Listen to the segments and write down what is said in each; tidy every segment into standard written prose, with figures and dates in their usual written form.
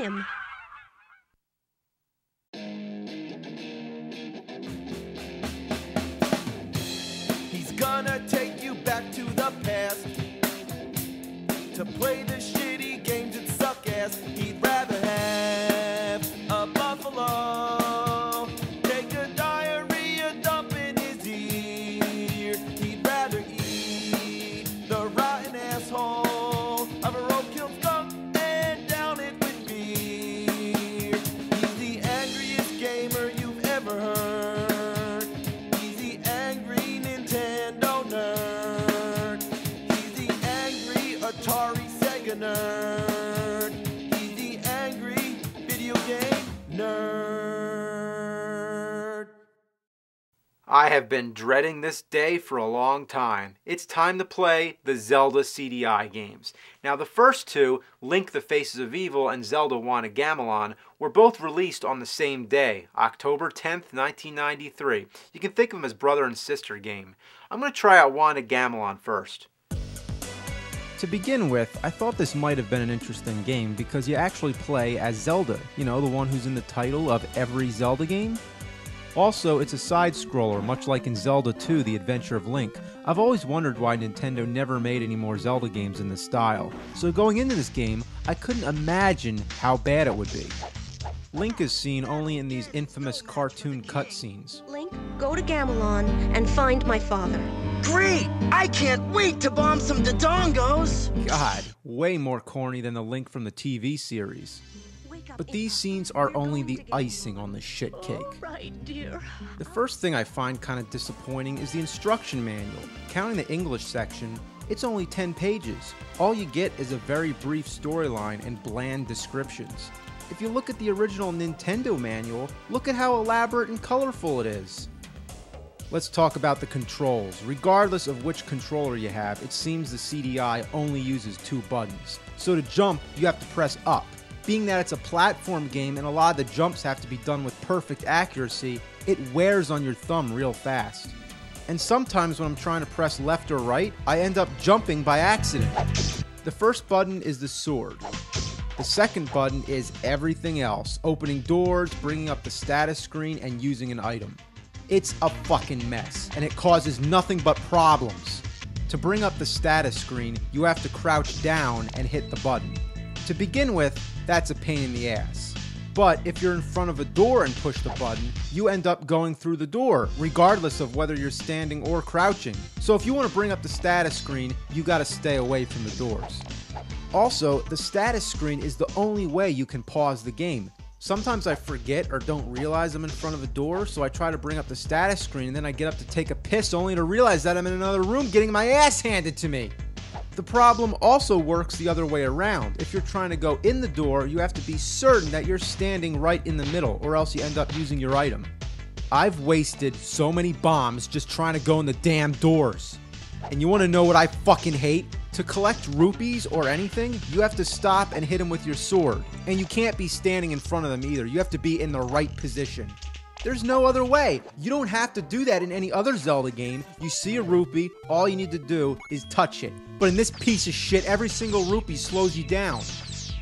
him. He's gonna take you back to the past to play the shitty games that suck ass. He'd rather have a buffalo take a diarrhea dump in his ear. He'd rather eat the rotten asshole of a roadkill skunk and down it with beer. He's the angriest gamer you've ever heard. He's the angry Nintendo nerd. He's the angry Atari Sega nerd. He's the angry video game nerd. I have been dreading this day for a long time. It's time to play the Zelda CDI games. Now the first two, Link the Faces of Evil and Zelda Wand of Gamelon, were both released on the same day, October 10th, 1993. You can think of them as brother and sister game. I'm going to try out Wand of Gamelon first. To begin with, I thought this might have been an interesting game because you actually play as Zelda, you know, the one who's in the title of every Zelda game. Also, it's a side-scroller, much like in Zelda 2, The Adventure of Link. I've always wondered why Nintendo never made any more Zelda games in this style. So going into this game, I couldn't imagine how bad it would be. Link is seen only in these infamous cartoon cutscenes. Link, go to Gamelon and find my father. Great! I can't wait to bomb some Dodongos! God, way more corny than the Link from the TV series. But these scenes are only the icing on the shit cake. All right, dear. The first thing I find kind of disappointing is the instruction manual. Counting the English section, it's only 10 pages. All you get is a very brief storyline and bland descriptions. If you look at the original Nintendo manual, look at how elaborate and colorful it is. Let's talk about the controls. Regardless of which controller you have, it seems the CDI only uses 2 buttons. So to jump, you have to press up. Being that it's a platform game and a lot of the jumps have to be done with perfect accuracy, it wears on your thumb real fast. And sometimes when I'm trying to press left or right, I end up jumping by accident. The first button is the sword. The second button is everything else, opening doors, bringing up the status screen, and using an item. It's a fucking mess, and it causes nothing but problems. To bring up the status screen, you have to crouch down and hit the button. To begin with, that's a pain in the ass. But if you're in front of a door and push the button, you end up going through the door, regardless of whether you're standing or crouching. So if you want to bring up the status screen, you gotta stay away from the doors. Also, the status screen is the only way you can pause the game. Sometimes I forget or don't realize I'm in front of a door, so I try to bring up the status screen and then I get up to take a piss only to realize that I'm in another room getting my ass handed to me. The problem also works the other way around. If you're trying to go in the door, you have to be certain that you're standing right in the middle, or else you end up using your item. I've wasted so many bombs just trying to go in the damn doors. And you want to know what I fucking hate? To collect rupees or anything, you have to stop and hit them with your sword. And you can't be standing in front of them either. You have to be in the right position. There's no other way. You don't have to do that in any other Zelda game. You see a rupee, all you need to do is touch it. But in this piece of shit, every single rupee slows you down.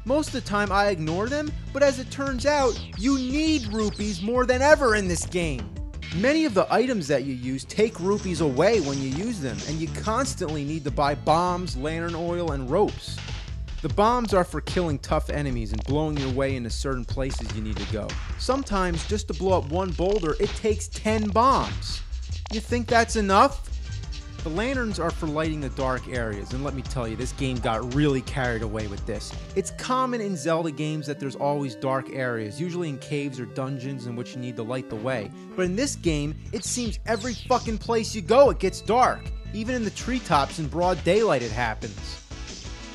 Most of the time I ignore them, but as it turns out, you need rupees more than ever in this game. Many of the items that you use take rupees away when you use them, and you constantly need to buy bombs, lantern oil, and ropes. The bombs are for killing tough enemies and blowing your way into certain places you need to go. Sometimes, just to blow up one boulder, it takes 10 bombs. You think that's enough? The lanterns are for lighting the dark areas, and let me tell you, this game got really carried away with this. It's common in Zelda games that there's always dark areas, usually in caves or dungeons in which you need to light the way. But in this game, it seems every fucking place you go it gets dark. Even in the treetops in broad daylight it happens.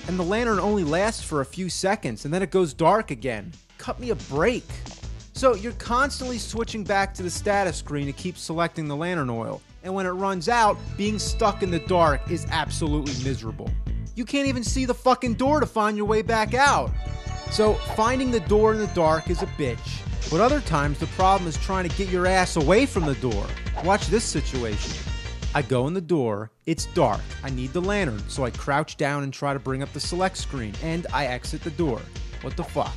And the lantern only lasts for a few seconds, and then it goes dark again. Cut me a break. So you're constantly switching back to the status screen to keep selecting the lantern oil. And when it runs out, being stuck in the dark is absolutely miserable. You can't even see the fucking door to find your way back out. So finding the door in the dark is a bitch. But other times the problem is trying to get your ass away from the door. Watch this situation. I go in the door, it's dark, I need the lantern, so I crouch down and try to bring up the select screen, and I exit the door. What the fuck?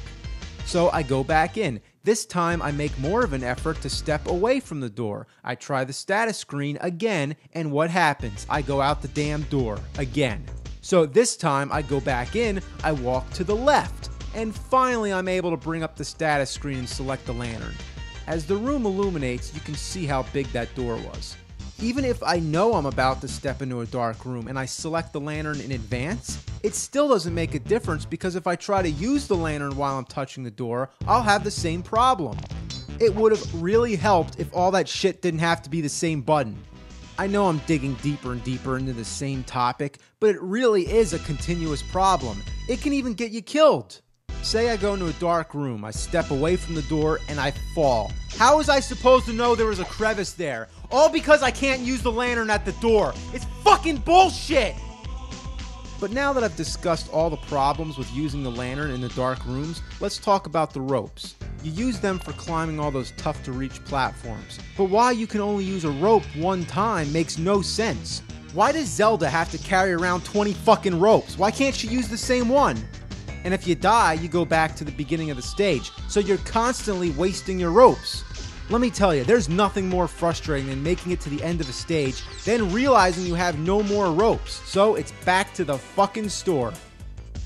So I go back in. This time I make more of an effort to step away from the door. I try the status screen again, and what happens? I go out the damn door again. So this time I go back in, I walk to the left, and finally I'm able to bring up the status screen and select the lantern. As the room illuminates, you can see how big that door was. Even if I know I'm about to step into a dark room and I select the lantern in advance, it still doesn't make a difference because if I try to use the lantern while I'm touching the door, I'll have the same problem. It would have really helped if all that shit didn't have to be the same button. I know I'm digging deeper and deeper into the same topic, but it really is a continuous problem. It can even get you killed. Say I go into a dark room, I step away from the door, and I fall. How was I supposed to know there was a crevice there? All because I can't use the lantern at the door. It's fucking bullshit! But now that I've discussed all the problems with using the lantern in the dark rooms, let's talk about the ropes. You use them for climbing all those tough-to-reach platforms. But why you can only use a rope one time makes no sense. Why does Zelda have to carry around 20 fucking ropes? Why can't she use the same one? And if you die, you go back to the beginning of the stage, so you're constantly wasting your ropes. Let me tell you, there's nothing more frustrating than making it to the end of a stage, then realizing you have no more ropes, so it's back to the fucking store.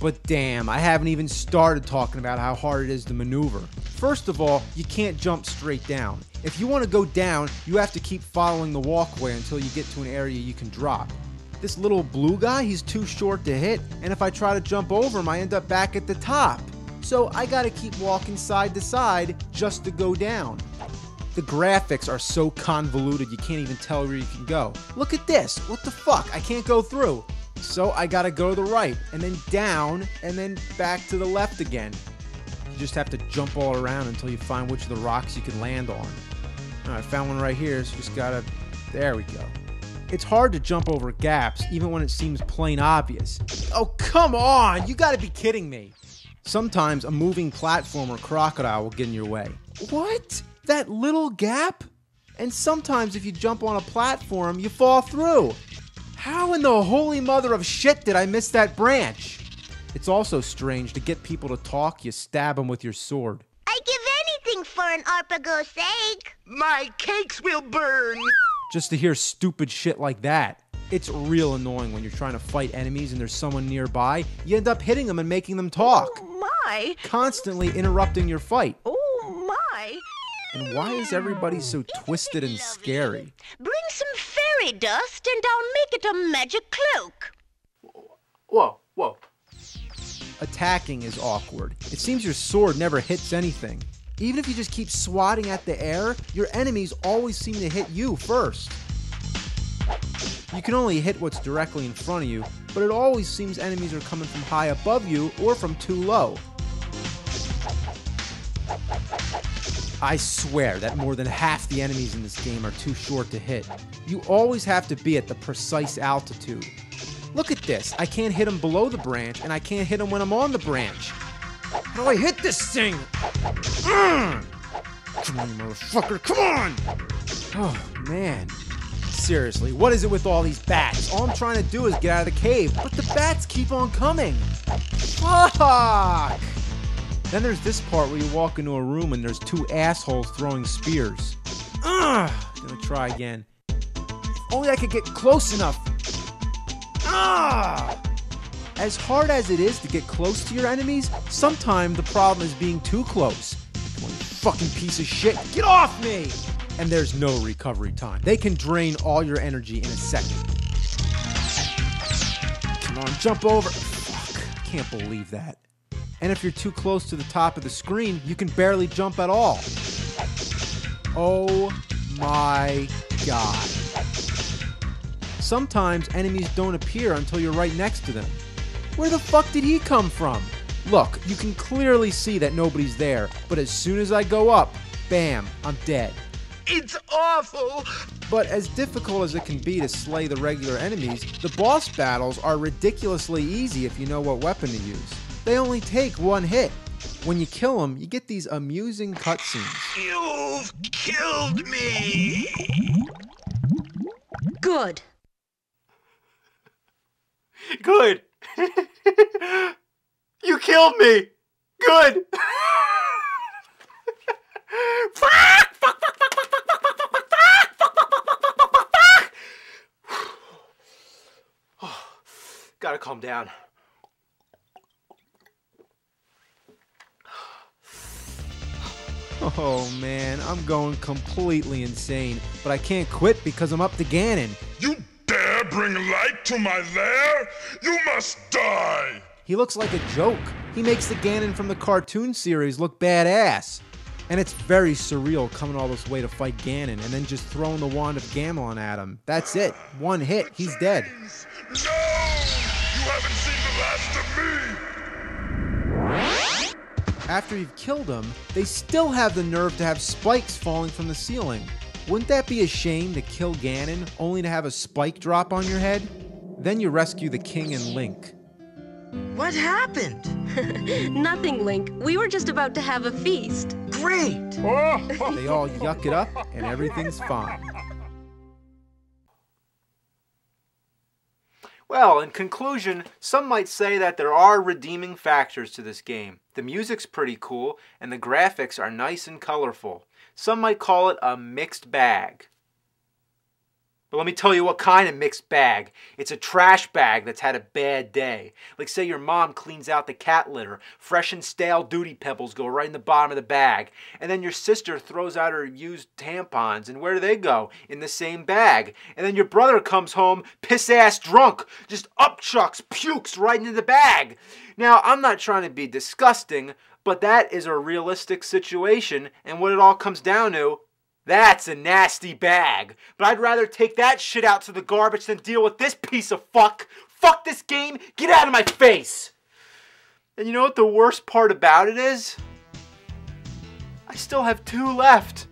But damn, I haven't even started talking about how hard it is to maneuver. First of all, you can't jump straight down. If you want to go down, you have to keep following the walkway until you get to an area you can drop. This little blue guy, he's too short to hit, and if I try to jump over him, I end up back at the top. So I gotta keep walking side to side just to go down. The graphics are so convoluted you can't even tell where you can go. Look at this, what the fuck, I can't go through. So I gotta go to the right, and then down, and then back to the left again. You just have to jump all around until you find which of the rocks you can land on. I found one right here, so just gotta, there we go. It's hard to jump over gaps, even when it seems plain obvious. Oh, come on! You gotta be kidding me! Sometimes a moving platform or crocodile will get in your way. What? That little gap? And sometimes if you jump on a platform, you fall through. How in the holy mother of shit did I miss that branch? It's also strange to get people to talk, you stab them with your sword. I'd give anything for an Arpago's egg. My cakes will burn! Just to hear stupid shit like that. It's real annoying when you're trying to fight enemies and there's someone nearby. You end up hitting them and making them talk. Oh, my. Constantly interrupting your fight. Oh, my. And why is everybody so twisted and scary? Bring some fairy dust and I'll make it a magic cloak. Whoa, whoa. Attacking is awkward. It seems your sword never hits anything. Even if you just keep swatting at the air, your enemies always seem to hit you first. You can only hit what's directly in front of you, but it always seems enemies are coming from high above you or from too low. I swear that more than half the enemies in this game are too short to hit. You always have to be at the precise altitude. Look at this, I can't hit them below the branch, and I can't hit them when I'm on the branch. How do I hit this thing? Come on, you motherfucker, come on! Oh, man. Seriously, what is it with all these bats? All I'm trying to do is get out of the cave, but the bats keep on coming. Fuck! Then there's this part where you walk into a room and there's two assholes throwing spears. Gonna try again. If only I could get close enough. As hard as it is to get close to your enemies, sometimes the problem is being too close. Come on, you fucking piece of shit, get off me! And there's no recovery time. They can drain all your energy in a second. Come on, jump over. Fuck, I can't believe that. And if you're too close to the top of the screen, you can barely jump at all. Oh my god. Sometimes enemies don't appear until you're right next to them. Where the fuck did he come from? Look, you can clearly see that nobody's there, but as soon as I go up, bam, I'm dead. It's awful! But as difficult as it can be to slay the regular enemies, the boss battles are ridiculously easy if you know what weapon to use. They only take one hit. When you kill them, you get these amusing cutscenes. You've killed me! Good. Good. You killed me. Good. Fuck! Fuck! Fuck! Fuck! Fuck! Fuck! Fuck! Fuck! Fuck! Fuck! Fuck! Fuck! Fuck! Fuck! Oh, gotta calm down. Oh man, I'm going completely insane, but I can't quit because I'm up to Ganon. You dare bring light to my lair? You must die! He looks like a joke. He makes the Ganon from the cartoon series look badass. And it's very surreal coming all this way to fight Ganon and then just throwing the Wand of Gamelon at him. That's it. One hit, he's dead. No! You haven't seen the last of me! After you've killed him, they still have the nerve to have spikes falling from the ceiling. Wouldn't that be a shame to kill Ganon only to have a spike drop on your head? Then you rescue the king and Link. What happened? Nothing, Link. We were just about to have a feast. Great! They all yuck it up and everything's fine. Well, in conclusion, some might say that there are redeeming factors to this game. The music's pretty cool, and the graphics are nice and colorful. Some might call it a mixed bag. But let me tell you what kind of mixed bag. It's a trash bag that's had a bad day. Like say your mom cleans out the cat litter, fresh and stale Duty Pebbles go right in the bottom of the bag, and then your sister throws out her used tampons, and where do they go? In the same bag. And then your brother comes home piss-ass drunk, just upchucks, pukes right into the bag. Now, I'm not trying to be disgusting, but that is a realistic situation, and what it all comes down to, that's a nasty bag. But I'd rather take that shit out to the garbage than deal with this piece of fuck. Fuck this game. Get out of my face. And you know what the worst part about it is? I still have 2 left.